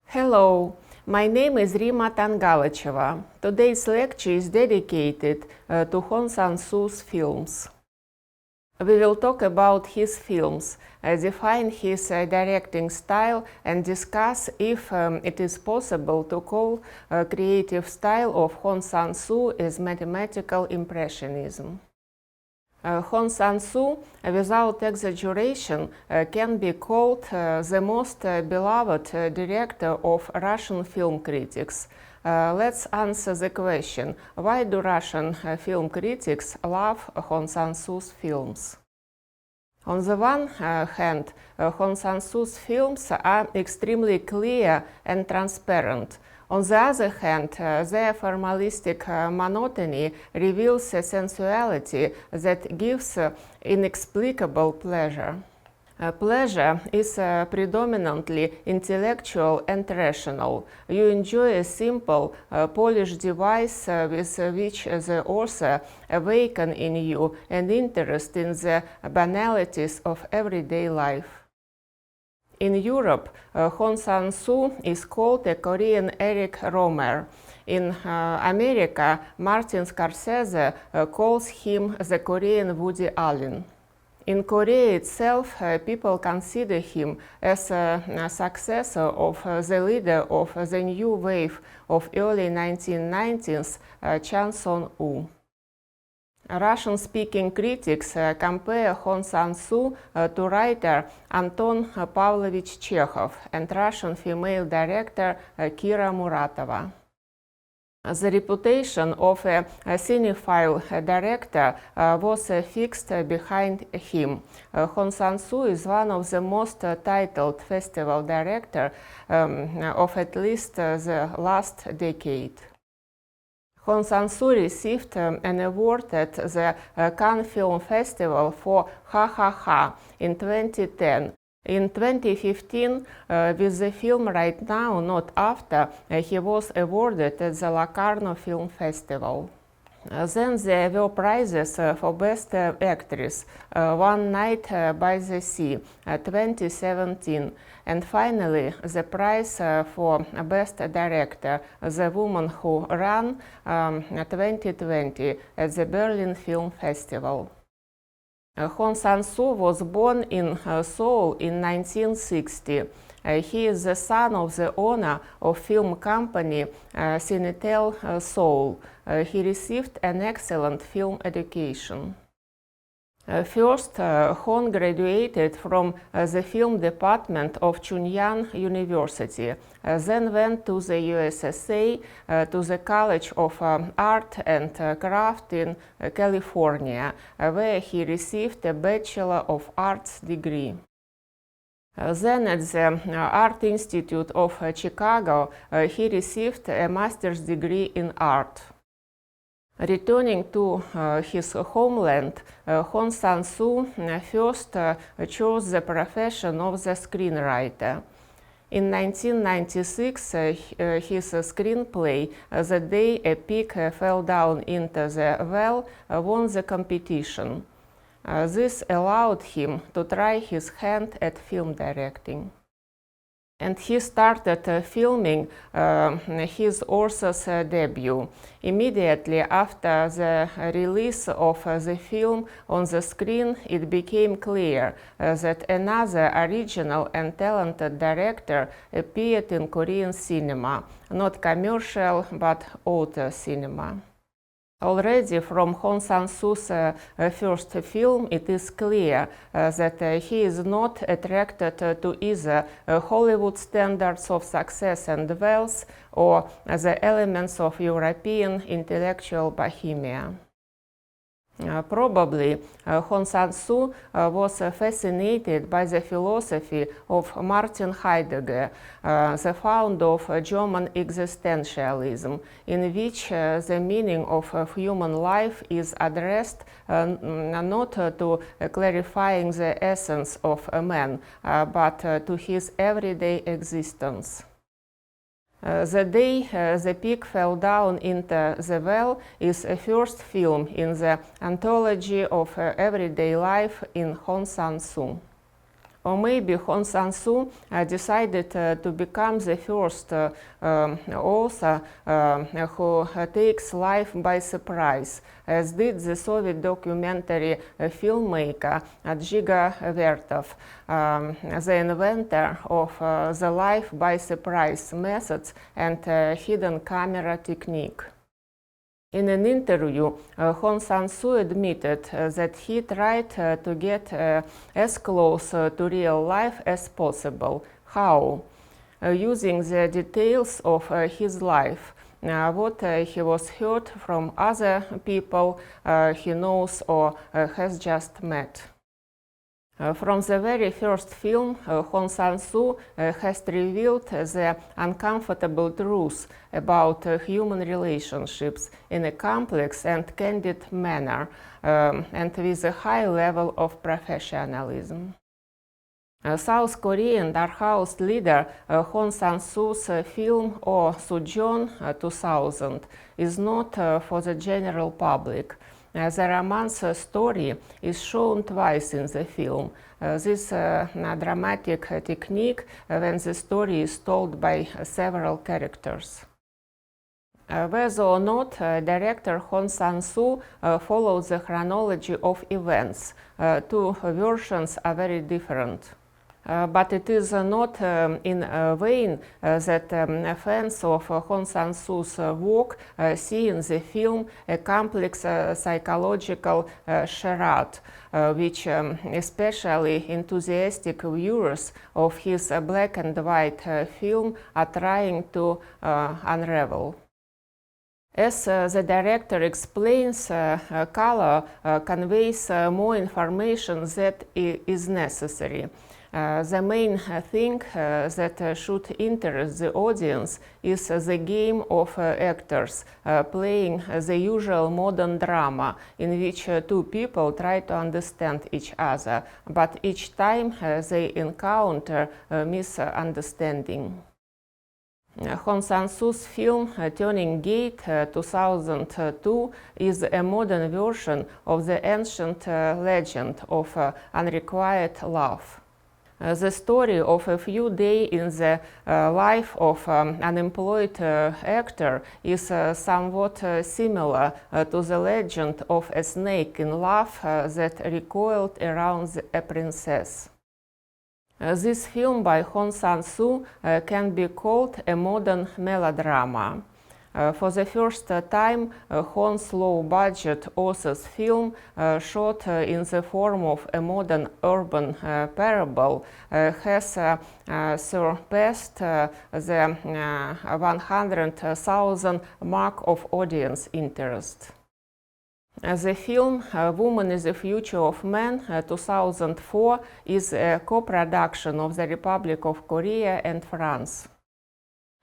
Hello, my name is Rima Tangalacheva. Today's lecture is dedicated to Hong Sang-soo's films. We will talk about his films, define his directing style, and discuss if it is possible to call creative style of Hong Sang-soo as mathematical impressionism. Hong Sang-soo, without exaggeration, can be called the most beloved director of Russian film critics. Let's answer the question, why do Russian film critics love Hong Sang-soo's films? On the one hand, Hong Sang-soo's films are extremely clear and transparent. On the other hand, their formalistic monotony reveals a sensuality that gives inexplicable pleasure. Pleasure is predominantly intellectual and rational. You enjoy a simple, polished device with which the author awakens in you an interest in the banalities of everyday life. In Europe, Hong Sang-soo is called a Korean Eric Rohmer. In America, Martin Scorsese calls him the Korean Woody Allen. In Korea itself, people consider him as a successor of the leader of the new wave of early 1990s, Chang Son-woo. Russian-speaking critics compare Hong Sang-soo to writer Anton Pavlovich Chekhov and Russian female director Kira Muratova. The reputation of a cinephile director was fixed behind him. Hong Sang-soo is one of the most titled festival directors of at least the last decade. Hong Sang-soo received an award at the Cannes Film Festival for Ha Ha Ha in 2010. In 2015, with the film Right Now, Not After, he was awarded at the Locarno Film Festival. Then there were prizes for Best Actress, One Night by the Sea, 2017, and finally the prize for Best Director, The Woman Who Ran, 2020, at the Berlin Film Festival. Hong Sang-soo was born in Seoul in 1960. He is the son of the owner of film company Cinetel Seoul. He received an excellent film education. First, Hong graduated from the film department of Chunyang University, then went to the USSA, to the College of Art and Craft in California, where he received a Bachelor of Arts degree. Then at the Art Institute of Chicago, he received a master's degree in art. Returning to his homeland, Hong Sang-soo first chose the profession of the screenwriter. In 1996, his screenplay, The Day a Pig Fell Down into the Well, won the competition. This allowed him to try his hand at film directing. And he started filming his author's debut. Immediately after the release of the film on the screen, it became clear that another original and talented director appeared in Korean cinema, not commercial but auteur cinema. Already from Hong Sang-soo's first film, it is clear that he is not attracted to either Hollywood standards of success and wealth or the elements of European intellectual bohemia. Probably Hong Sang-soo was fascinated by the philosophy of Martin Heidegger, the founder of German existentialism, in which the meaning of human life is addressed not to clarifying the essence of a man, but to his everyday existence. The Day the Pig Fell Down into the Well is a first film in the anthology of everyday life in Hong Sang-soo. Or maybe Hong Sang-soo decided to become the first author who takes life by surprise, as did the Soviet documentary filmmaker Dziga Vertov, the inventor of the life by surprise methods and hidden camera technique. In an interview, Hong Sang-soo admitted that he tried to get as close to real life as possible. How? Using the details of his life, what he was heard from other people he knows or has just met. From the very first film, Hong Sang-soo has revealed the uncomfortable truth about human relationships in a complex and candid manner, and with a high level of professionalism. South Korean art house leader Hong Sang-soo's film Oh Soo-jeon 2000 is not for the general public. The romance story is shown twice in the film. This dramatic technique when the story is told by several characters. Whether or not director Hong Sang-soo follows the chronology of events, two versions are very different. But it is not in vain that fans of Hong Sang-soo's work see in the film a complex psychological charade, which especially enthusiastic viewers of his black and white film are trying to unravel. As the director explains, color conveys more information that is necessary. The main thing that should interest the audience is the game of actors playing the usual modern drama in which two people try to understand each other, but each time they encounter misunderstanding. Hong Sang-soo's film Turning Gate 2002 is a modern version of the ancient legend of unrequited love. The story of a few days in the life of an unemployed actor is somewhat similar to the legend of a snake in love that recoiled around a princess. This film by Hong Sang-soo can be called a modern melodrama. For the first time, Hong's low-budget author's film, shot in the form of a modern urban parable, has surpassed the 100,000 mark of audience interest. The film Woman is the Future of Man 2004 is a co-production of the Republic of Korea and France.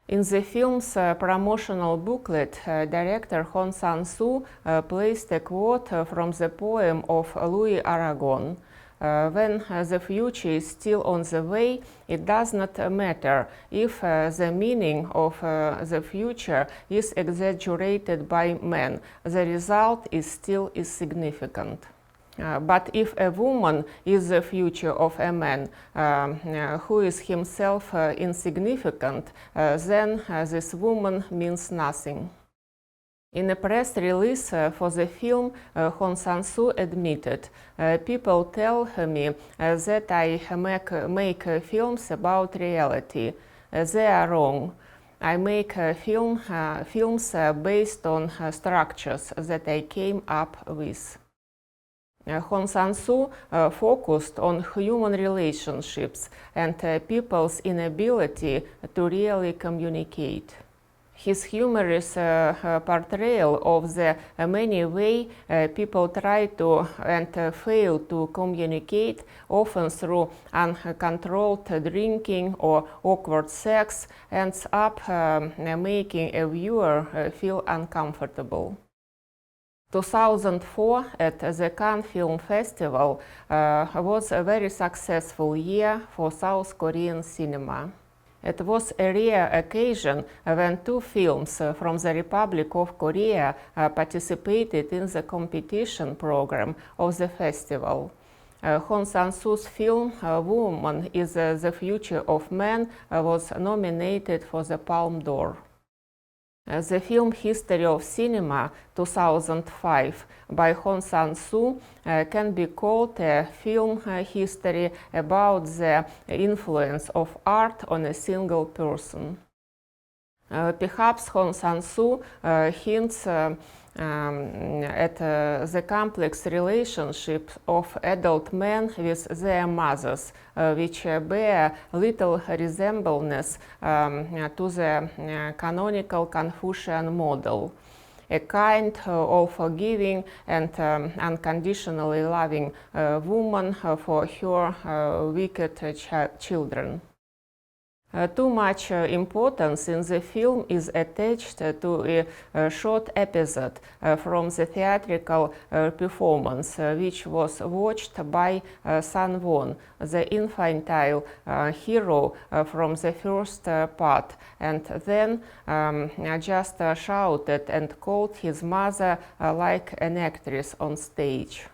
In the film's promotional booklet, director Hong Sang-soo placed a quote from the poem of Louis Aragon. When the future is still on the way, it does not matter if the meaning of the future is exaggerated by man. The result is still significant. But if a woman is the future of a man who is himself insignificant, then this woman means nothing. In a press release for the film, Hong Sang-soo admitted, "People tell me that I make films about reality. They are wrong. I make films based on structures that I came up with." Hong Sang-soo focused on human relationships and people's inability to really communicate. His humorous portrayal of the many ways people try to and fail to communicate, often through uncontrolled drinking or awkward sex, ends up making a viewer feel uncomfortable. 2004 at the Cannes Film Festival was a very successful year for South Korean cinema. It was a rare occasion when two films from the Republic of Korea participated in the competition program of the festival. Hong Sang-soo's film Woman is the Future of Man was nominated for the Palme d'Or. The film History of Cinema 2005 by Hong Sang-soo can be called a film history about the influence of art on a single person. Perhaps Hong Sang-soo hints at the complex relationship of adult men with their mothers, which bear little resemblance to the canonical Confucian model. A kind of forgiving and unconditionally loving woman for her wicked children. Too much importance in the film is attached to a short episode from the theatrical performance, which was watched by Sang-won, the infantile hero from the first part, and then just shouted and called his mother like an actress on stage.